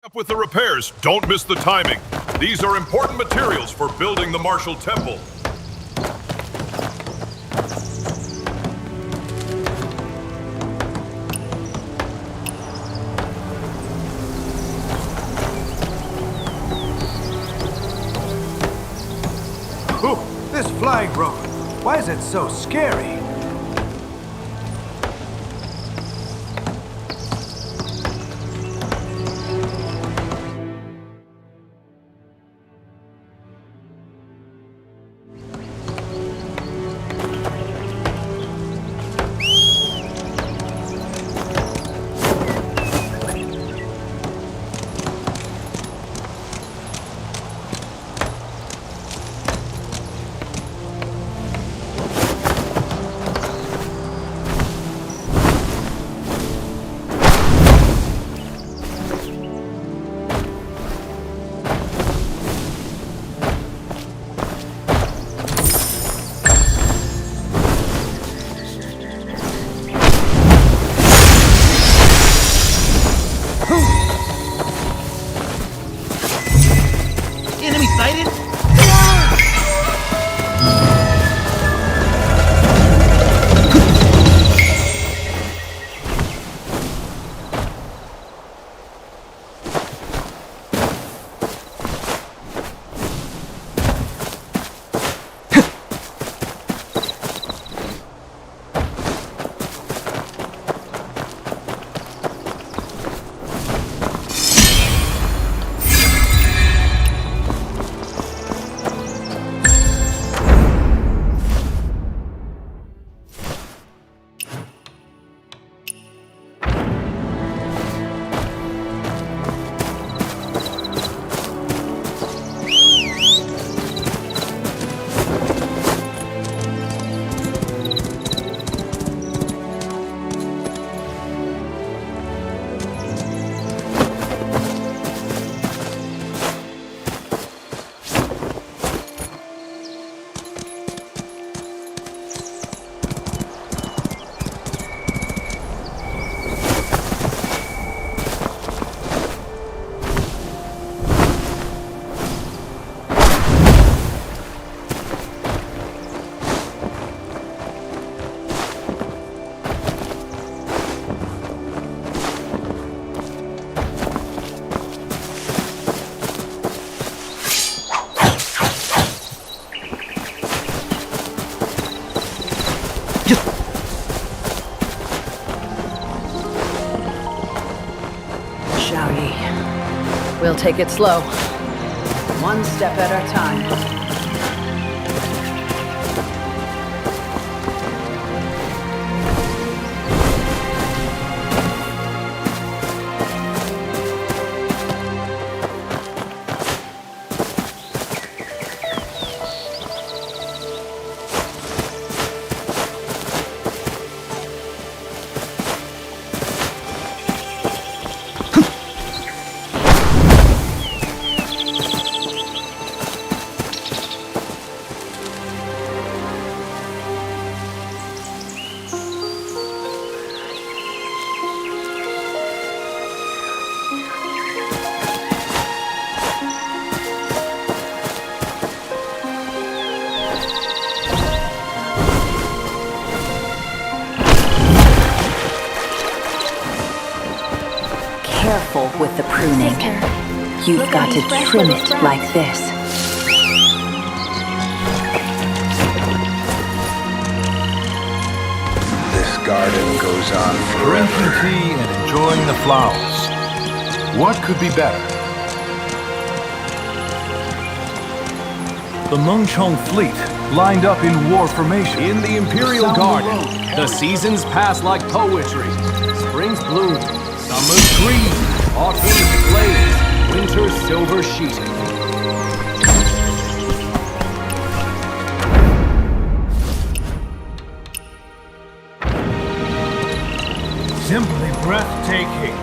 Up with the repairs. Don't miss the timing. These are important materials for building the martial temple. Ooh, this flying rope. Why is it so scary? Enemy sighted? We'll take it slow. One step at a time. Careful with the pruning. You've got to trim it like this. This garden goes on forever. Drinking tea and enjoying the flowers. What could be better? The Mengchong fleet lined up in war formation. In the Imperial Garden, the seasons pass like poetry. Spring's bloom, summer's green, autumn's blaze, winter's silver sheeting. Simply breathtaking.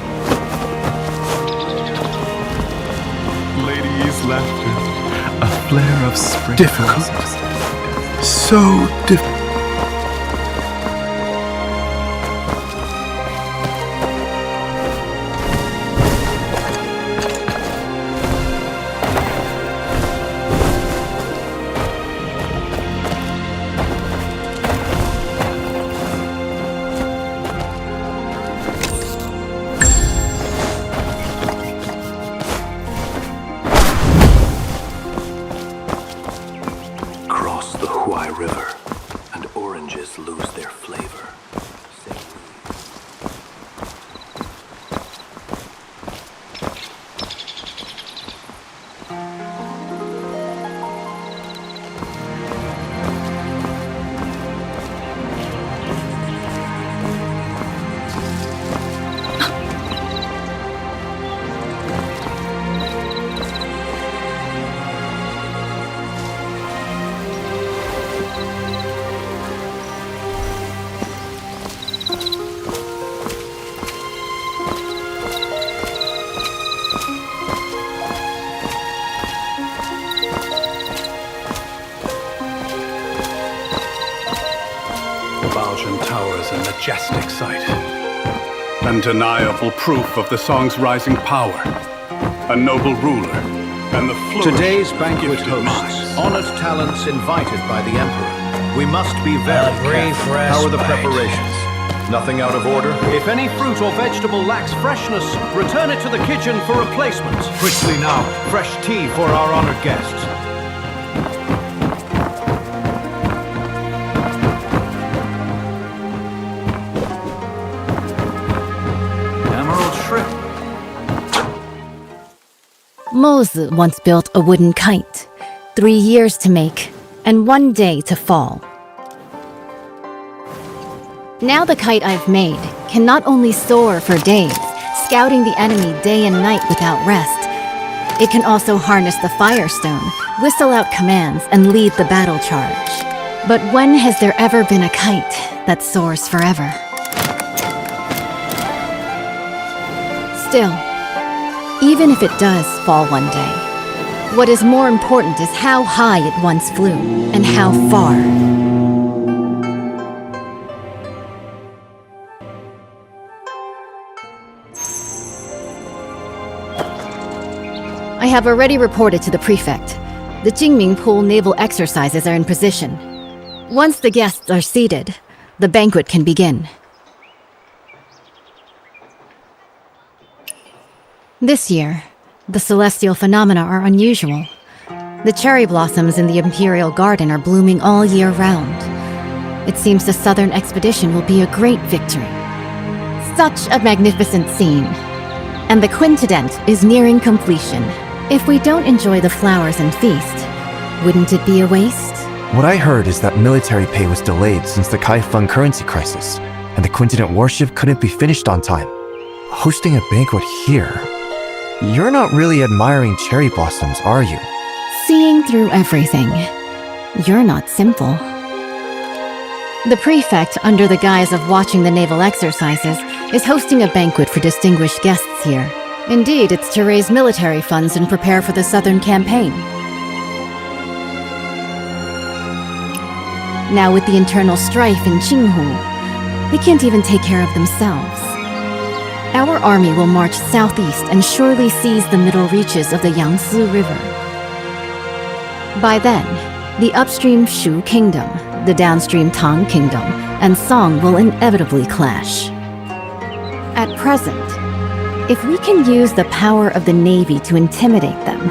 Ladies' laughter, a flare of spring. Difficult. So difficult. Baljan towers a majestic sight. Undeniable proof of the song's rising power. A noble ruler, and the flourish Today's of banquet gifted hosts, minds. honored talents invited by the Emperor. We must be very careful. How are the preparations? Nothing out of order? If any fruit or vegetable lacks freshness, return it to the kitchen for replacement. Quickly now, fresh tea for our honored guests. Emerald shrimp. Mozu once built a wooden kite, 3 years to make, and 1 day to fall. Now the kite I've made can not only soar for days, scouting the enemy day and night without rest, it can also harness the firestone, whistle out commands, and lead the battle charge. But when has there ever been a kite that soars forever? Still, even if it does fall one day, what is more important is how high it once flew and how far. I have already reported to the prefect. The Jingming Pool naval exercises are in position. Once the guests are seated, the banquet can begin. This year, the celestial phenomena are unusual. The cherry blossoms in the Imperial Garden are blooming all year round. It seems the Southern expedition will be a great victory. Such a magnificent scene. And the quintident is nearing completion. If we don't enjoy the flowers and feast, wouldn't it be a waste? What I heard is that military pay was delayed since the Kaifeng currency crisis, and the quintident warship couldn't be finished on time. Hosting a banquet here? You're not really admiring cherry blossoms, are you? Seeing through everything. You're not simple. The prefect, under the guise of watching the naval exercises, is hosting a banquet for distinguished guests here. Indeed, it's to raise military funds and prepare for the Southern campaign. Now with the internal strife in Qinghu, they can't even take care of themselves. Our army will march southeast and surely seize the middle reaches of the Yangtze River. By then, the upstream Shu Kingdom, the downstream Tang Kingdom, and Song will inevitably clash. At present, if we can use the power of the Navy to intimidate them,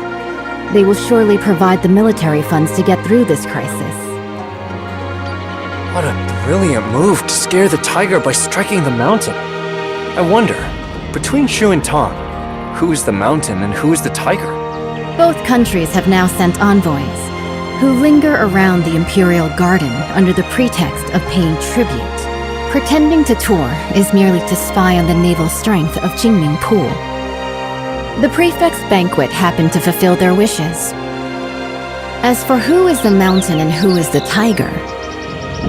they will surely provide the military funds to get through this crisis. What a brilliant move to scare the tiger by striking the mountain. I wonder, between Shu and Tang, who is the mountain and who is the tiger? Both countries have now sent envoys, who linger around the Imperial Garden under the pretext of paying tribute. Pretending to tour is merely to spy on the naval strength of Jingming Pool. The prefect's banquet happened to fulfill their wishes. As for who is the mountain and who is the tiger,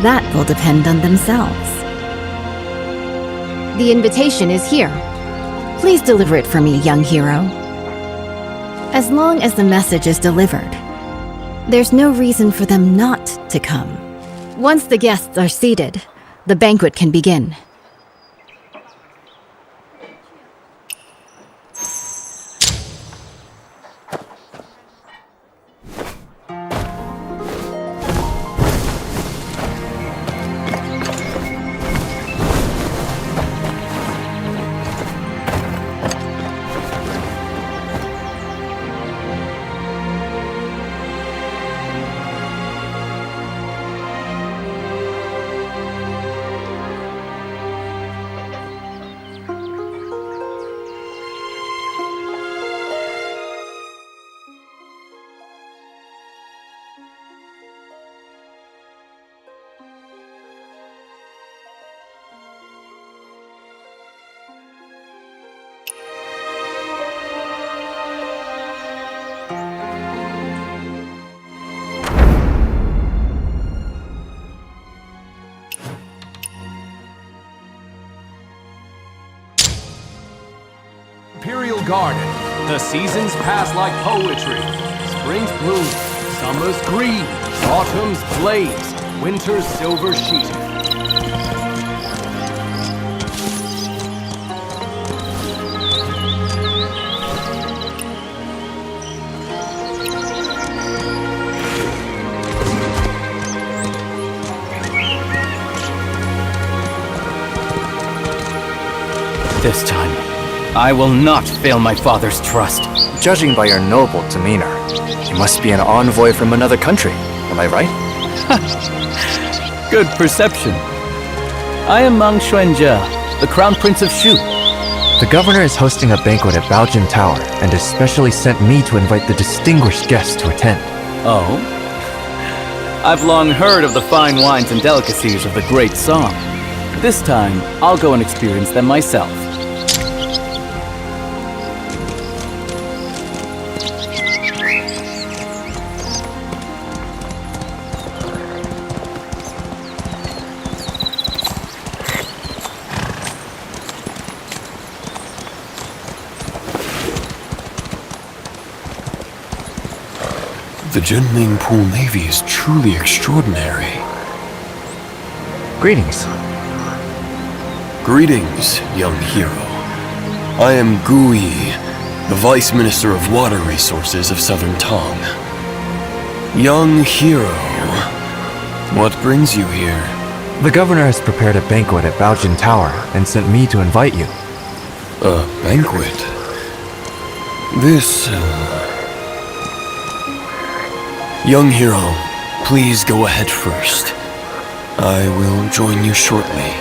that will depend on themselves. The invitation is here. Please deliver it for me, young hero. As long as the message is delivered, there's no reason for them not to come. Once the guests are seated, the banquet can begin. Imperial Garden. The seasons pass like poetry. Spring's bloom, summer's green, autumn's blaze, winter's silver sheeting. This time, I will not fail my father's trust. Judging by your noble demeanor, you must be an envoy from another country. Am I right? Good perception. I am Mang Xuanjia, the Crown Prince of Shu. The governor is hosting a banquet at Baojin Tower and has specially sent me to invite the distinguished guests to attend. Oh? I've long heard of the fine wines and delicacies of the great song. This time, I'll go and experience them myself. The Jinling Pool Navy is truly extraordinary. Greetings. Greetings, young hero. I am Gui, the Vice Minister of Water Resources of Southern Tong. Young hero, what brings you here? The governor has prepared a banquet at Baojin Tower and sent me to invite you. A banquet? This, Young hero, please go ahead first. I will join you shortly.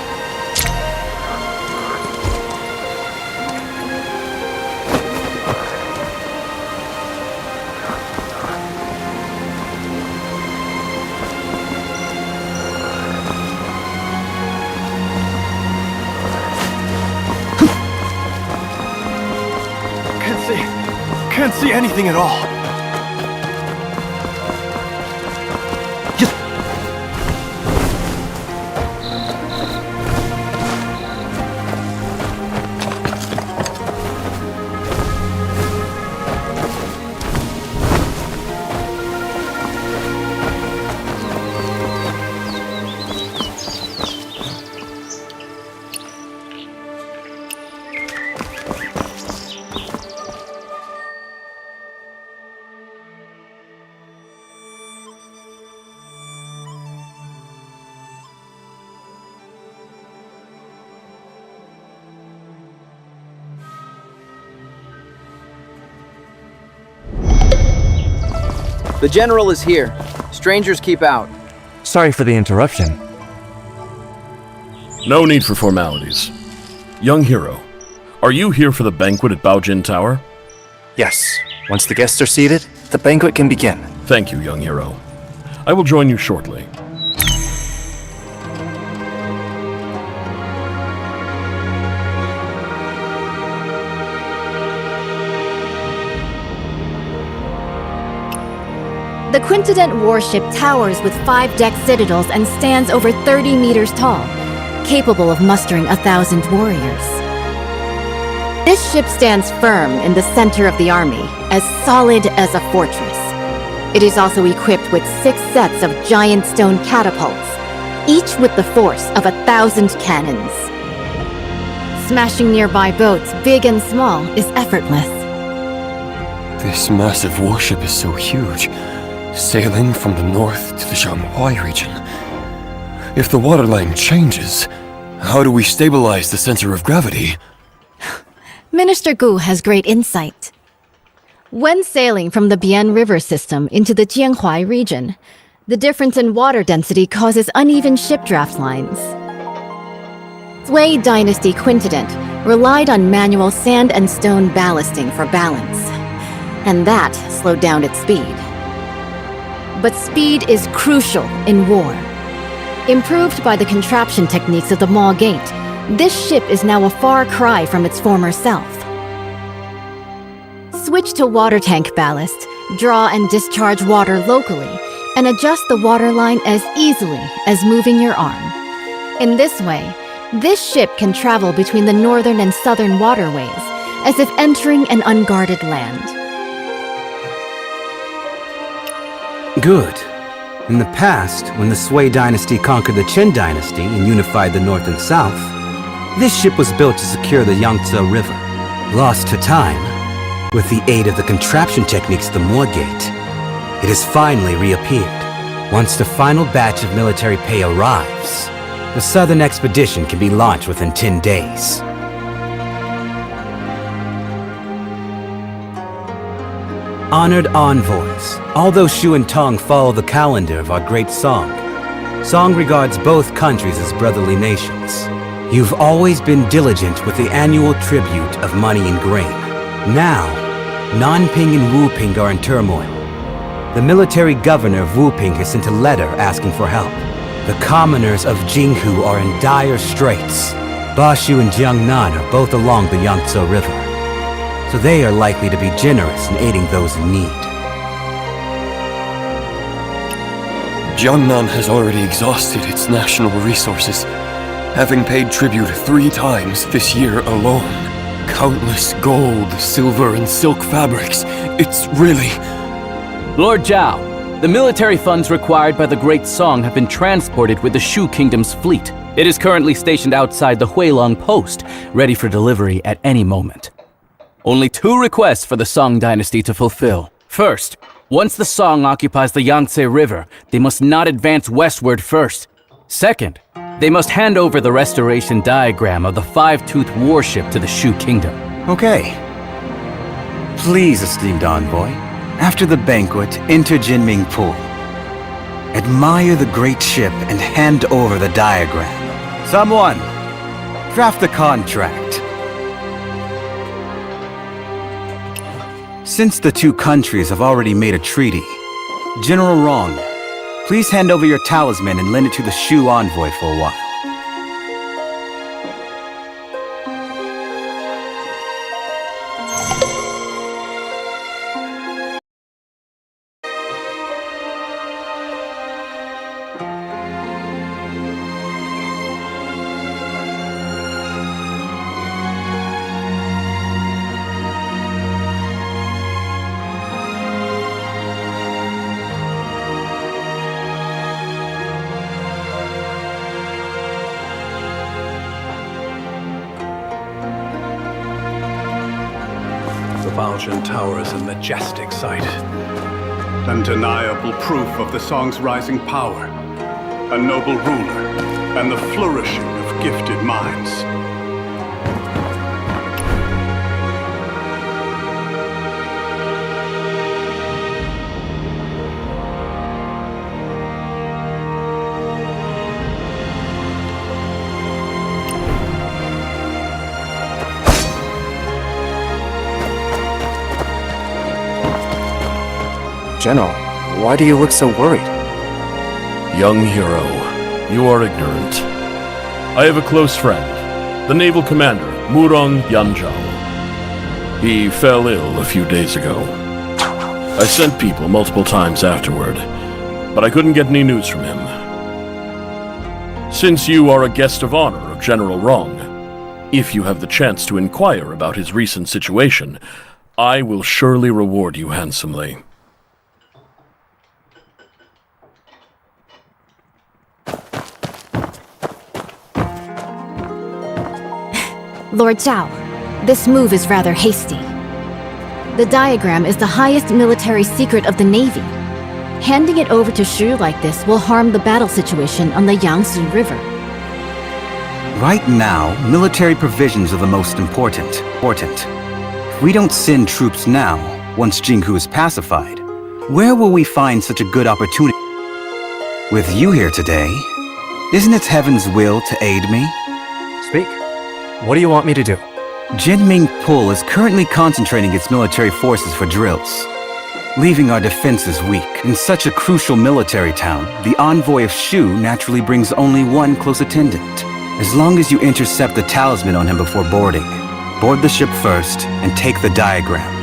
Can't see anything at all. The General is here. Strangers keep out. Sorry for the interruption. No need for formalities. Young hero, are you here for the banquet at Baojin Tower? Yes. Once the guests are seated, the banquet can begin. Thank you, young hero. I will join you shortly. The Quintident warship towers with 5-deck citadels and stands over 30 meters tall, capable of mustering 1,000 warriors. This ship stands firm in the center of the army, as solid as a fortress. It is also equipped with 6 sets of giant stone catapults, each with the force of 1,000 cannons. Smashing nearby boats, big and small, is effortless. This massive warship is so huge, sailing from the north to the SANSHXY region. If the waterline changes, how do we stabilize the center of gravity? Minister Gu has great insight. When sailing from the Bian River system into the SANSHXY region, the difference in water density causes uneven ship draft lines. Sui Dynasty Quintident relied on manual sand and stone ballasting for balance, and that slowed down its speed. But speed is crucial in war. Improved by the contraption techniques of the Maw Gate, this ship is now a far cry from its former self. Switch to water tank ballast, draw and discharge water locally, and adjust the waterline as easily as moving your arm. In this way, this ship can travel between the northern and southern waterways, as if entering an unguarded land. Good. In the past, when the Sui dynasty conquered the Qin dynasty and unified the north and south, this ship was built to secure the Yangtze River. Lost to time, with the aid of the contraption techniques of the Maw Gate, it has finally reappeared. Once the final batch of military pay arrives, the southern expedition can be launched within 10 days. Honored envoys, although Shu and Tong follow the calendar of our great Song, Song regards both countries as brotherly nations. You've always been diligent with the annual tribute of money and grain. Now, Nanping and Wuping are in turmoil. The military governor of Wuping has sent a letter asking for help. The commoners of Jinghu are in dire straits. Bashu and Jiangnan are both along the Yangtze River, so they are likely to be generous in aiding those in need. Jiangnan has already exhausted its national resources, having paid tribute 3 times this year alone. Countless gold, silver, and silk fabrics. It's really... Lord Zhao, the military funds required by the Great Song have been transported with the Shu Kingdom's fleet. It is currently stationed outside the Huilong post, ready for delivery at any moment. Only 2 requests for the Song dynasty to fulfill. First, once the Song occupies the Yangtze River, they must not advance westward first. Second, they must hand over the restoration diagram of the 5-toothed warship to the Shu Kingdom. Okay. Please, esteemed envoy, after the banquet, enter Jinming Pool. Admire the great ship and hand over the diagram. Someone, draft the contract. Since the 2 countries have already made a treaty, General Rong, please hand over your talisman and lend it to the Shu envoy for a while. The Valjean Tower is a majestic sight. Undeniable proof of the song's rising power. A noble ruler, and the flourishing of gifted minds. General, why do you look so worried? Young hero, you are ignorant. I have a close friend, the naval commander, Murong Yanzhao. He fell ill a few days ago. I sent people multiple times afterward, but I couldn't get any news from him. Since you are a guest of honor of General Rong, if you have the chance to inquire about his recent situation, I will surely reward you handsomely. Lord Zhao, this move is rather hasty. The diagram is the highest military secret of the Navy. Handing it over to Shu like this will harm the battle situation on the Yangtze River. Right now, military provisions are the most important. If we don't send troops now, once Jinghu is pacified, where will we find such a good opportunity? With you here today, isn't it heaven's will to aid me? Speak. What do you want me to do? Jinming Pul is currently concentrating its military forces for drills, leaving our defenses weak. In such a crucial military town, the envoy of Shu naturally brings only one close attendant. As long as you intercept the talisman on him before boarding, board the ship first and take the diagram.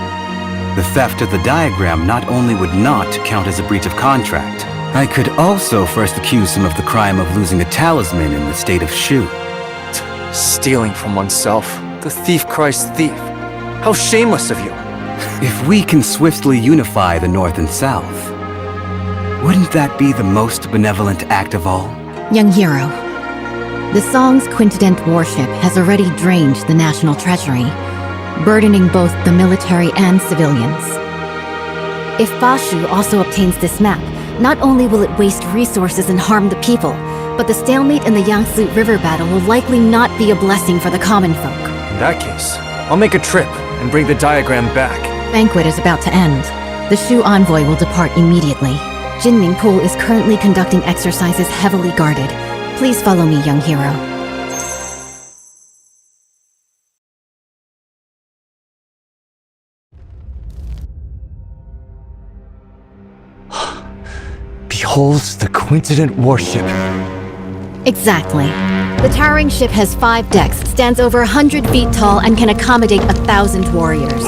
The theft of the diagram not only would not count as a breach of contract, I could also first accuse him of the crime of losing a talisman in the state of Shu. Stealing from oneself. The thief cries thief. How shameless of you. If we can swiftly unify the North and South, wouldn't that be the most benevolent act of all? Young hero, the Song's quintident warship has already drained the national treasury, burdening both the military and civilians. If Bashu also obtains this map, not only will it waste resources and harm the people, but the stalemate in the Yangtze River battle will likely not be a blessing for the common folk. In that case, I'll make a trip and bring the diagram back. Banquet is about to end. The Shu envoy will depart immediately. Jinming Pool is currently conducting exercises heavily guarded. Please follow me, young hero. Behold the Quincident warship. Exactly. The towering ship has 5 decks, stands over 100 feet tall, and can accommodate 1,000 warriors.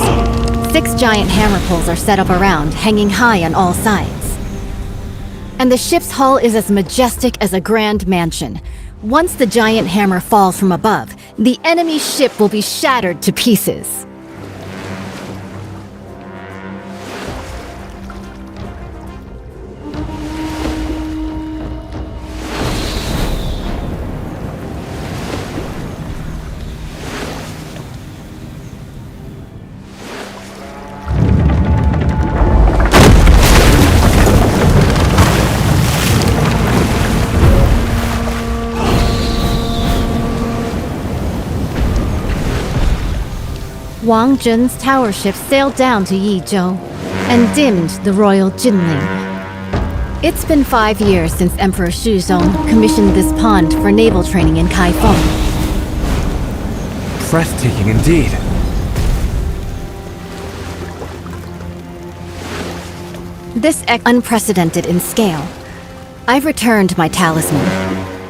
6 giant hammer poles are set up around, hanging high on all sides. And the ship's hull is as majestic as a grand mansion. Once the giant hammer falls from above, the enemy ship will be shattered to pieces. Wang Zhen's tower ship sailed down to Yizhou and dimmed the royal Jinling. It's been 5 years since Emperor Shuzong commissioned this pond for naval training in Kaifeng. Breathtaking indeed. This unprecedented in scale. I've returned my talisman.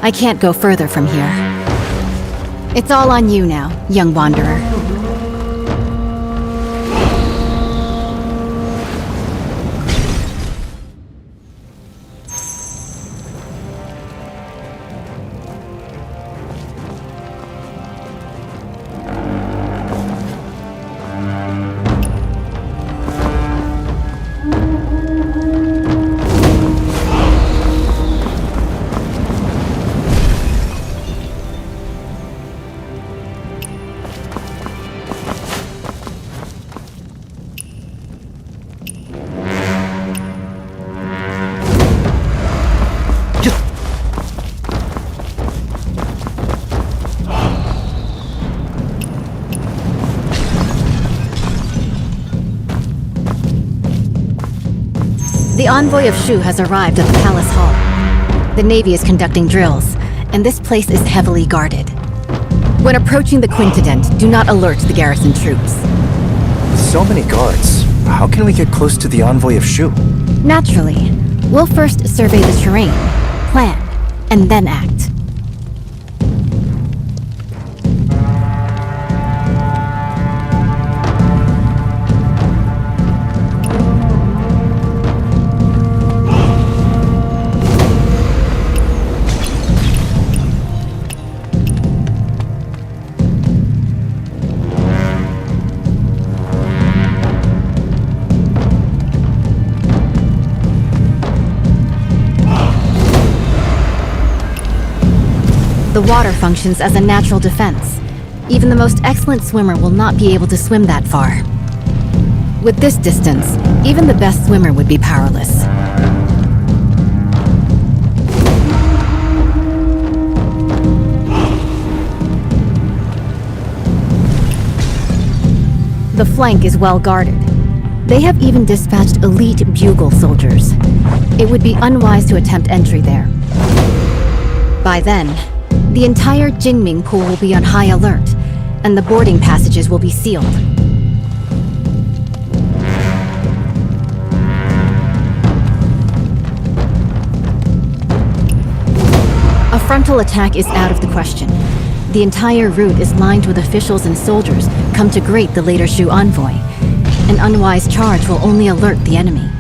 I can't go further from here. It's all on you now, young wanderer. The envoy of Shu has arrived at the palace hall. The Navy is conducting drills, and this place is heavily guarded. When approaching the Quincident, do not alert the garrison troops. With so many guards, how can we get close to the envoy of Shu? Naturally. We'll first survey the terrain, plan, and then act. The water functions as a natural defense. Even the most excellent swimmer will not be able to swim that far. With this distance, even the best swimmer would be powerless. The flank is well guarded. They have even dispatched elite bugle soldiers. It would be unwise to attempt entry there. By then, the entire Jinming Pool will be on high alert, and the boarding passages will be sealed. A frontal attack is out of the question. The entire route is lined with officials and soldiers come to greet the later Shu envoy. An unwise charge will only alert the enemy.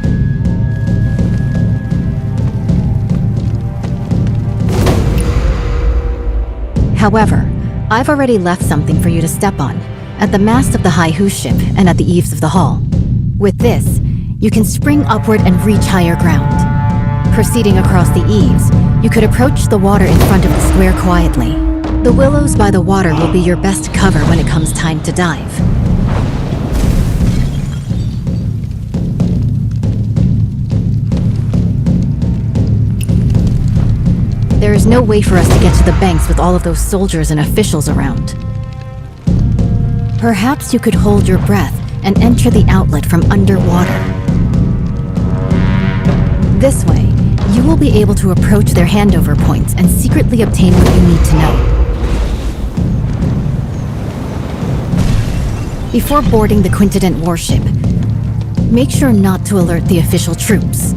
However, I've already left something for you to step on, at the mast of the Haihu ship and at the eaves of the hull. With this, you can spring upward and reach higher ground. Proceeding across the eaves, you could approach the water in front of the square quietly. The willows by the water will be your best cover when it comes time to dive. There is no way for us to get to the banks with all of those soldiers and officials around. Perhaps you could hold your breath and enter the outlet from underwater. This way, you will be able to approach their handover points and secretly obtain what you need to know. Before boarding the Quintident warship, make sure not to alert the official troops.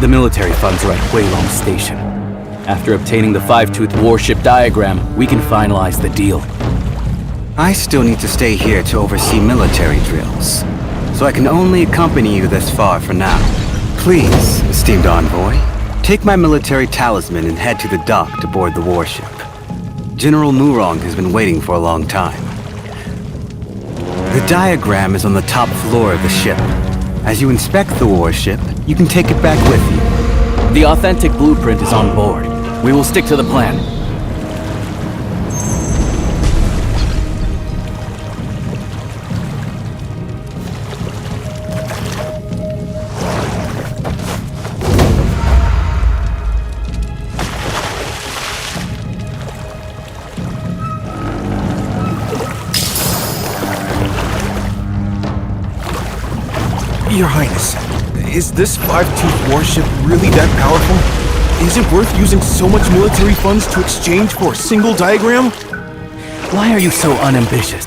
The military funds are at Huilong Station. After obtaining the five-tooth warship diagram, we can finalize the deal. I still need to stay here to oversee military drills, so I can only accompany you this far for now. Please, esteemed envoy, take my military talisman and head to the dock to board the warship. General Murong has been waiting for a long time. The diagram is on the top floor of the ship. As you inspect the warship, you can take it back with you. The authentic blueprint is on board. We will stick to the plan. Your Highness, is this five-tooth warship really that powerful? Is it worth using so much military funds to exchange for a single diagram? Why are you so unambitious?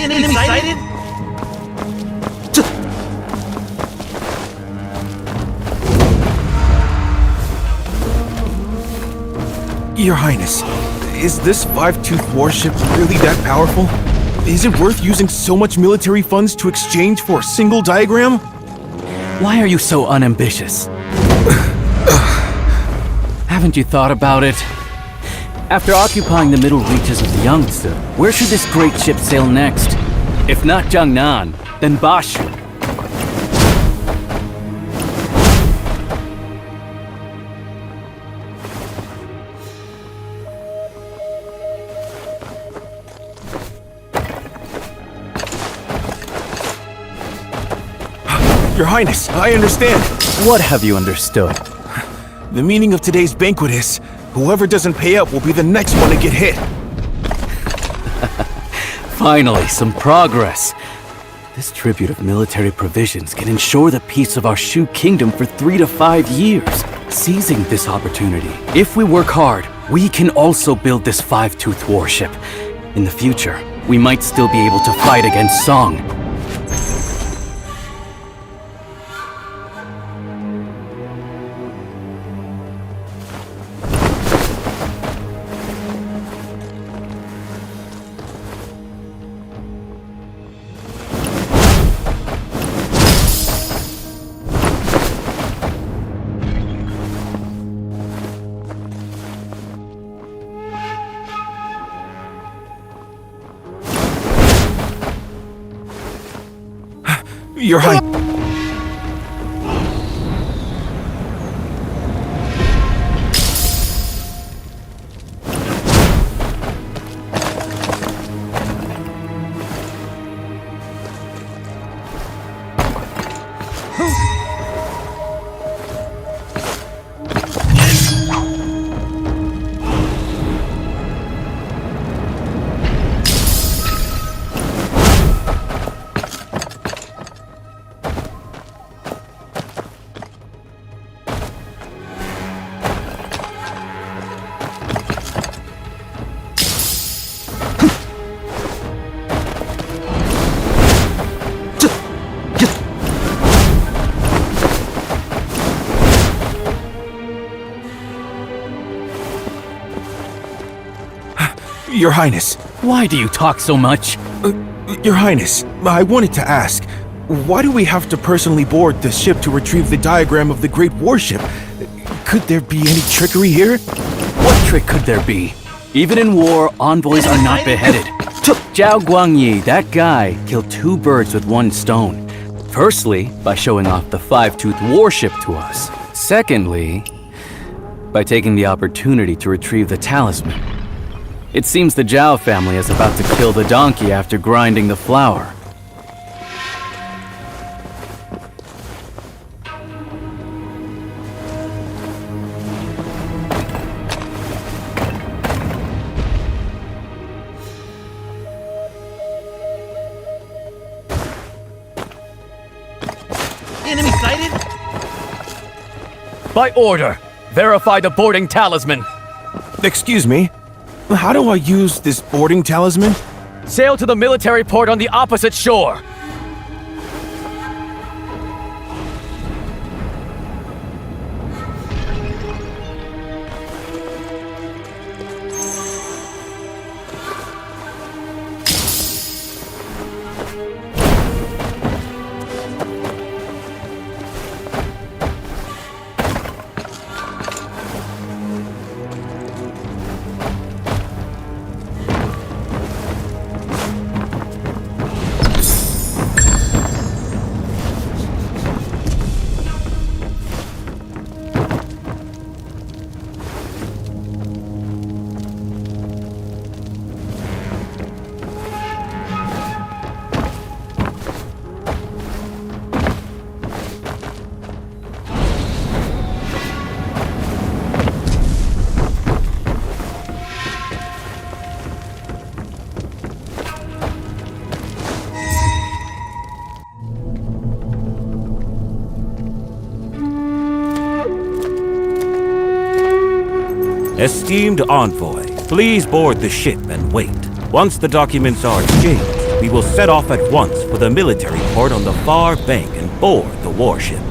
Excited? Your Highness, is this five-tooth warship really that powerful? Is it worth using so much military funds to exchange for a single diagram? Why are you so unambitious? Haven't you thought about it? After occupying the middle reaches of the Yangtze, where should this great ship sail next? If not Jiangnan, then Bashu. Your Highness, I understand. What have you understood? The meaning of today's banquet is, whoever doesn't pay up will be the next one to get hit. Finally, some progress. This tribute of military provisions can ensure the peace of our Shu Kingdom for 3 to 5 years. Seizing this opportunity, if we work hard, we can also build this five-tooth warship. In the future, we might still be able to fight against Song. Your Highness. Your Highness. Why do you talk so much? Your Highness, I wanted to ask, why do we have to personally board the ship to retrieve the diagram of the Great Warship? Could there be any trickery here? What trick could there be? Even in war, envoys are not beheaded. Zhao Guangyi, that guy, killed 2 birds with 1 stone. Firstly, by showing off the 5-toothed warship to us. Secondly, by taking the opportunity to retrieve the talisman. It seems the Zhao family is about to kill the donkey after grinding the flour. Enemy sighted? By order, verify the boarding talisman. Excuse me, how do I use this boarding talisman? Sail to the military port on the opposite shore. Esteemed envoy, please board the ship and wait. Once the documents are exchanged, we will set off at once for the military port on the far bank and board the warship.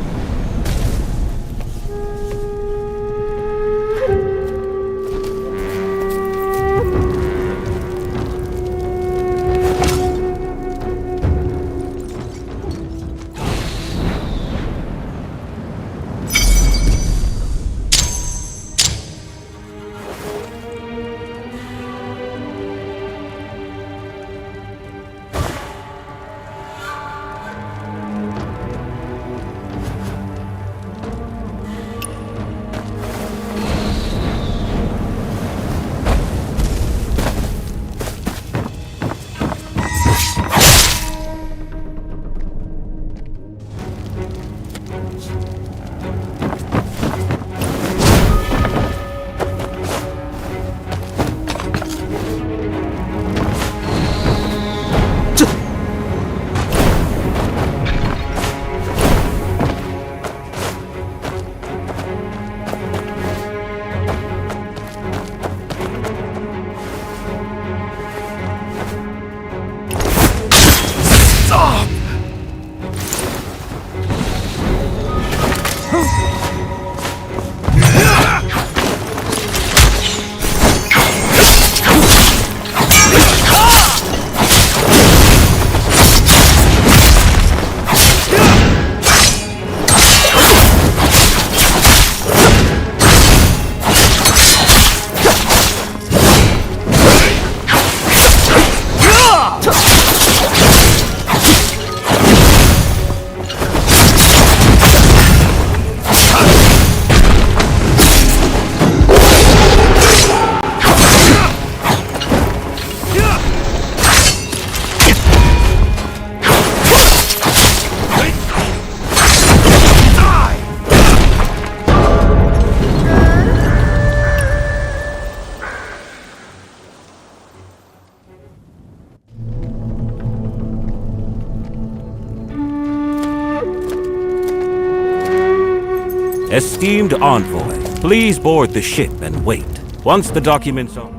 Esteemed envoy, please board the ship and wait. Once the documents are...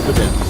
south of him.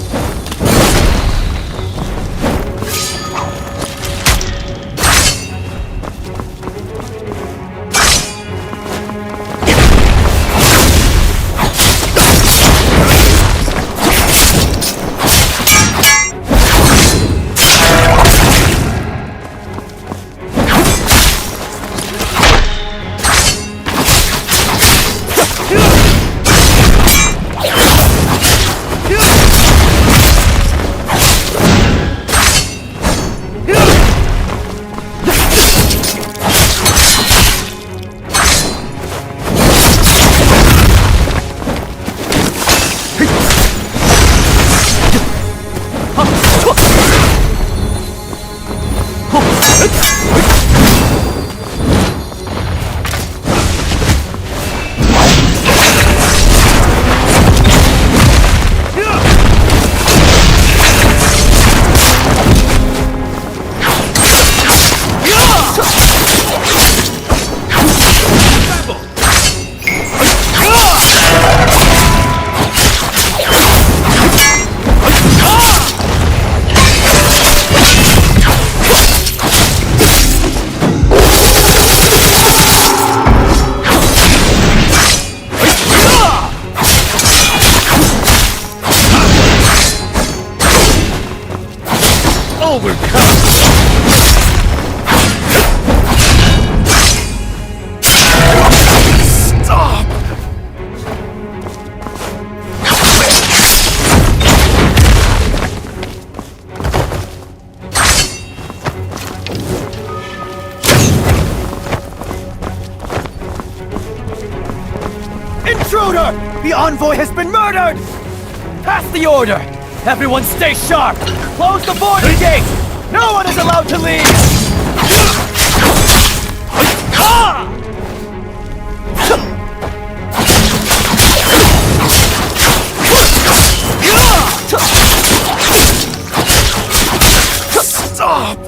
Intruder! The envoy has been murdered! Pass the order! Everyone stay sharp! Close the border gate! No one is allowed to leave! Stop!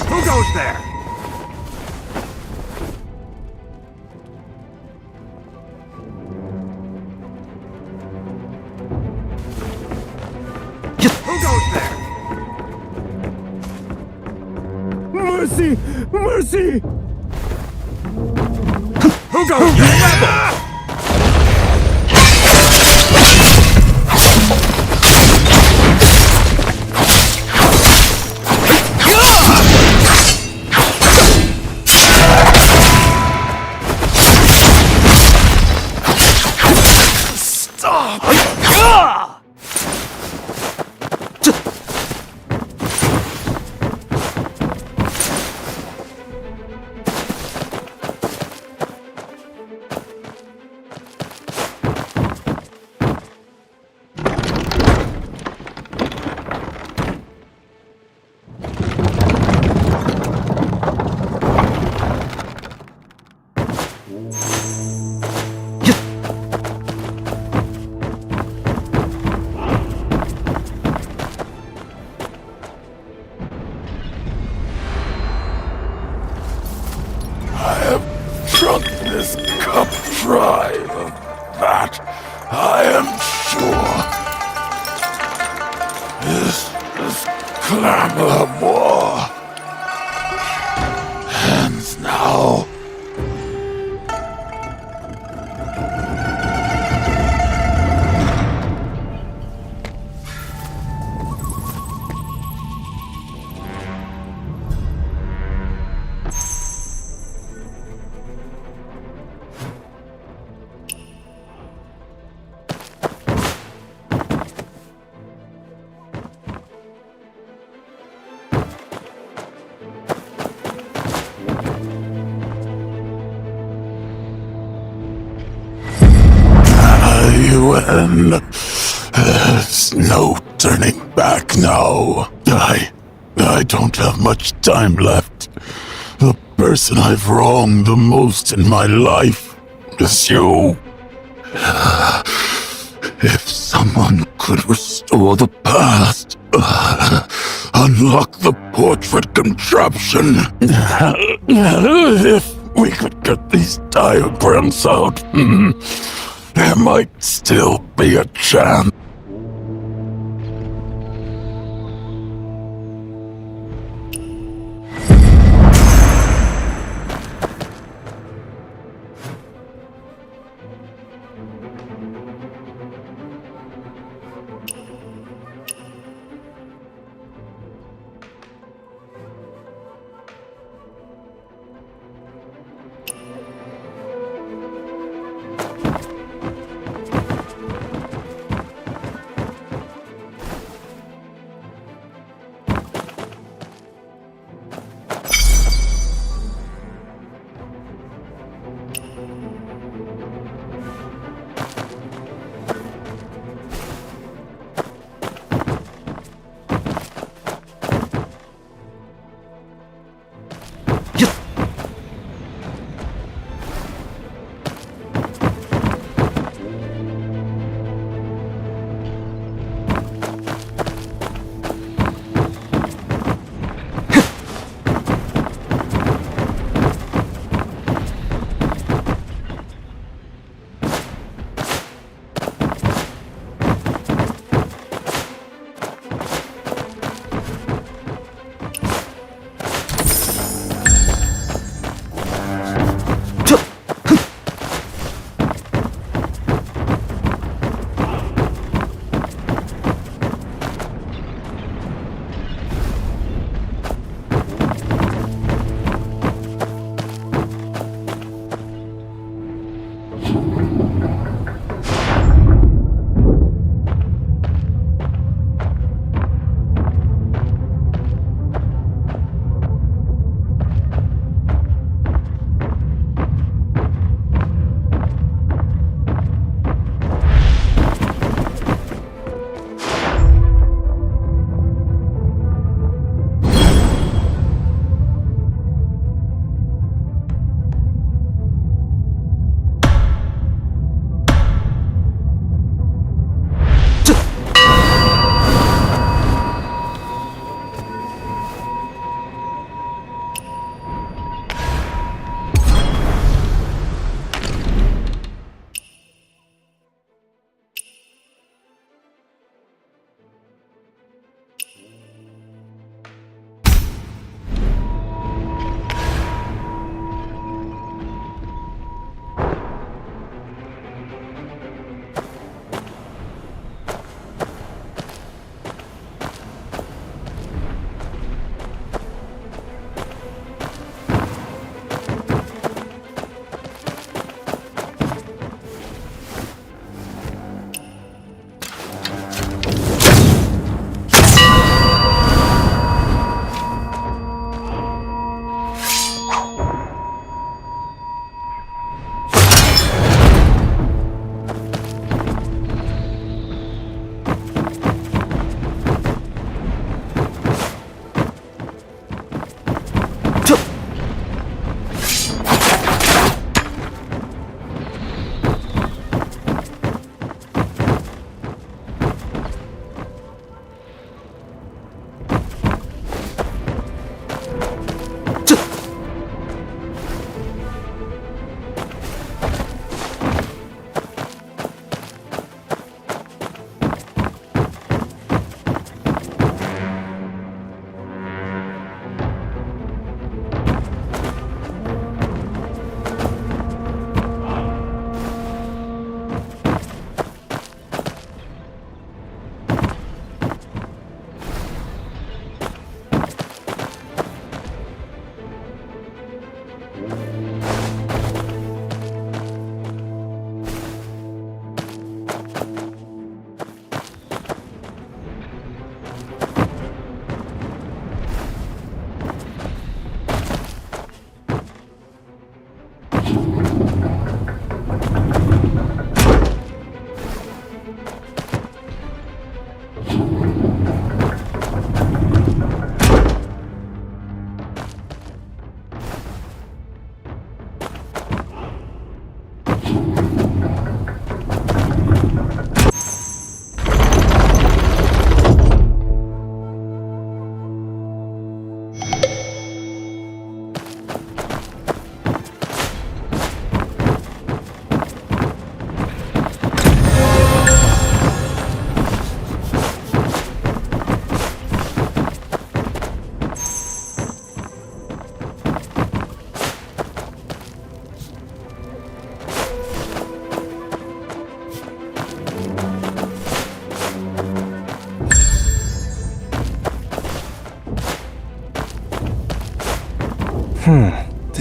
Who goes there? Who goes there? Mercy! Mercy! Who goes there? Drunk this cup dry of that, I am sure. This clamor war ends now. There's no turning back now. I don't have much time left. The person I've wronged the most in my life is you. If someone could restore the past, unlock the portrait contraption, if we could get these diagrams out, there might still be a chance.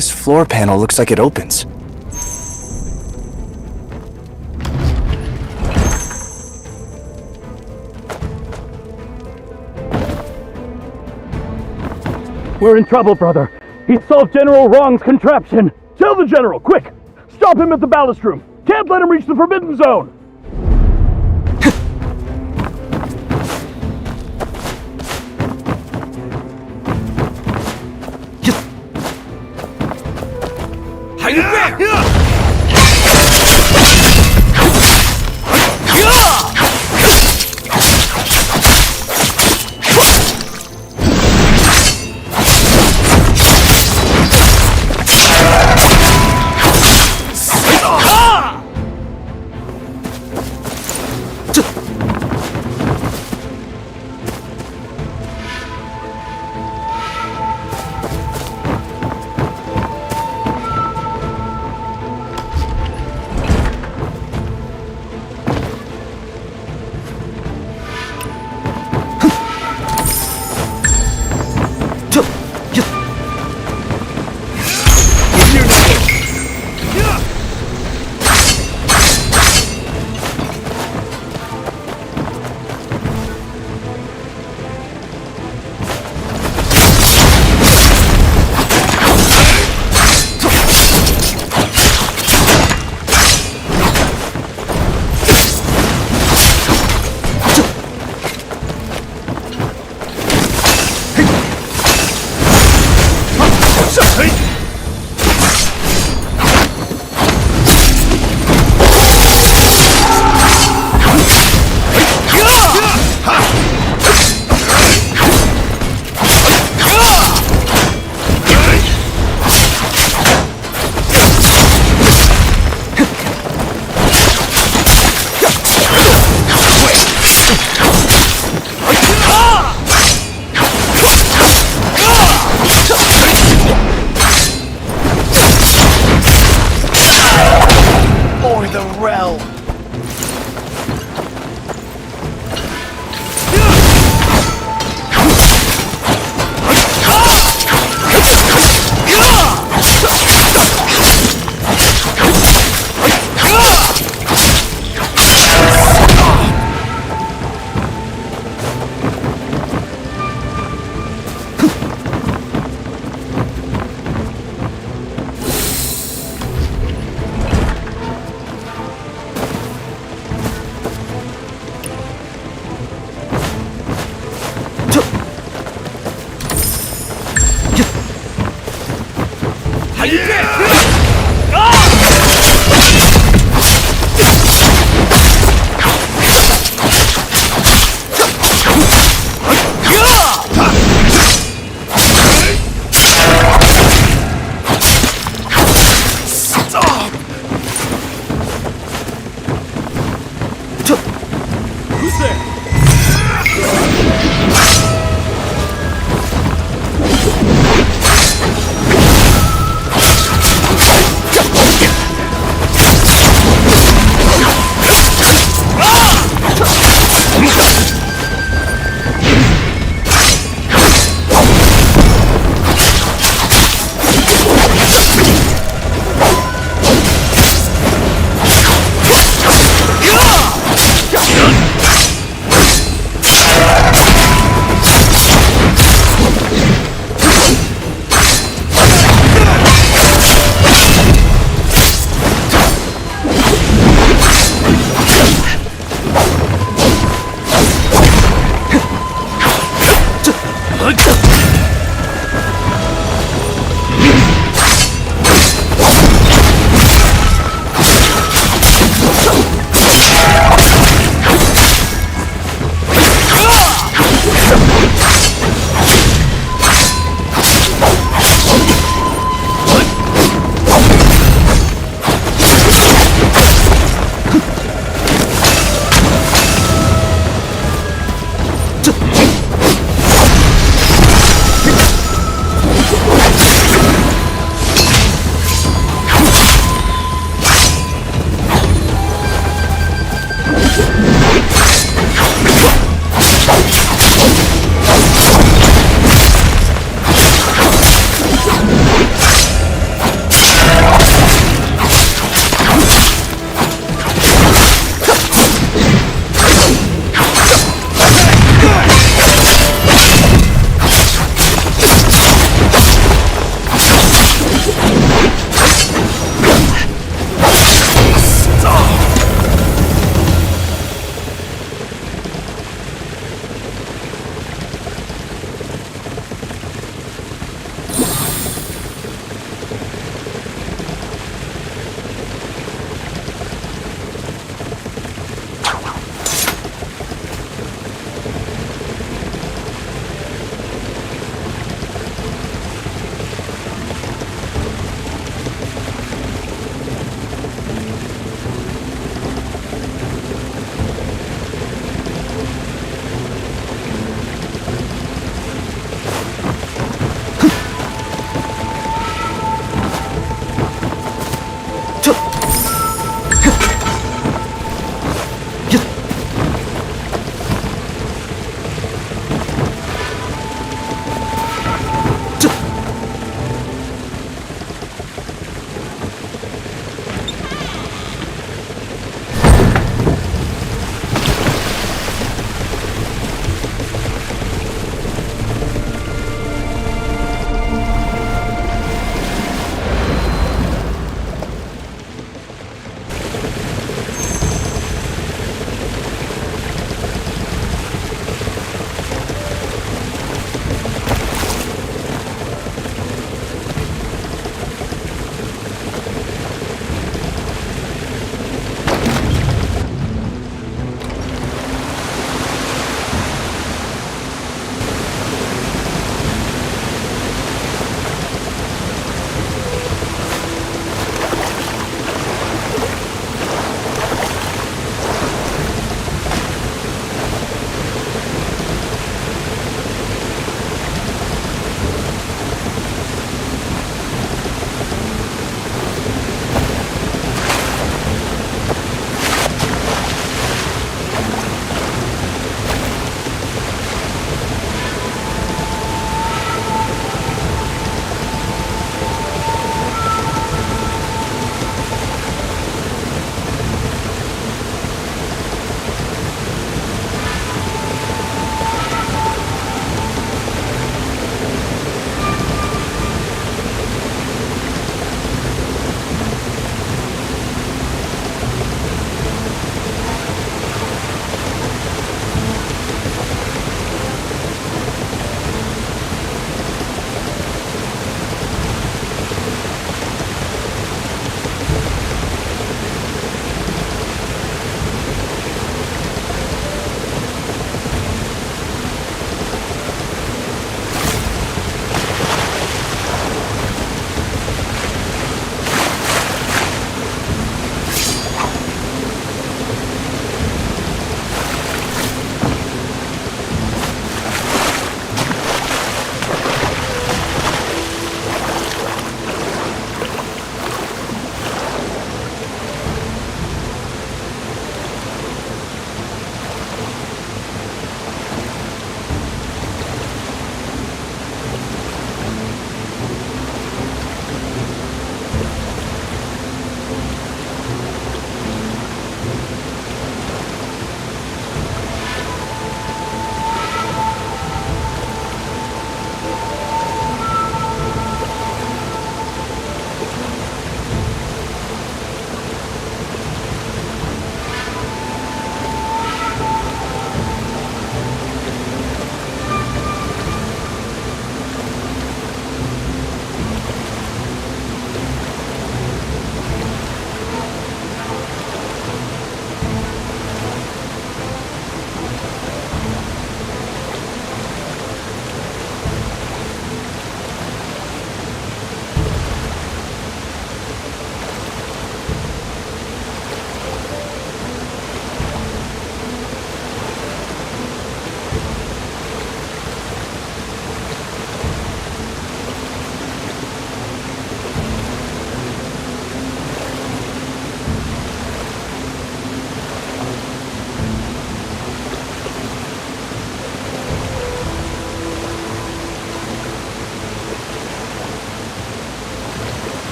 This floor panel looks like it opens. We're in trouble, brother. He solved General Wrong's contraption. Tell the General, quick! Stop him at the ballast room. Can't let him reach the Forbidden Zone.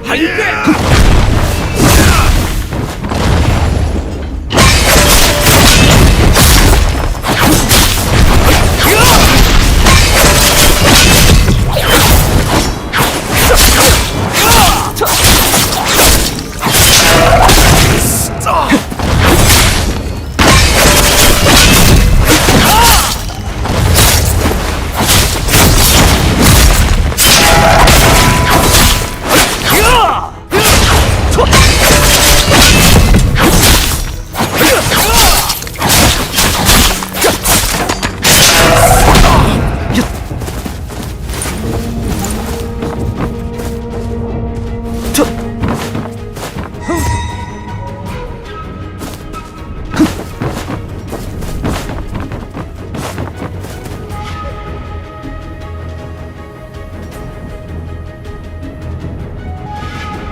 How you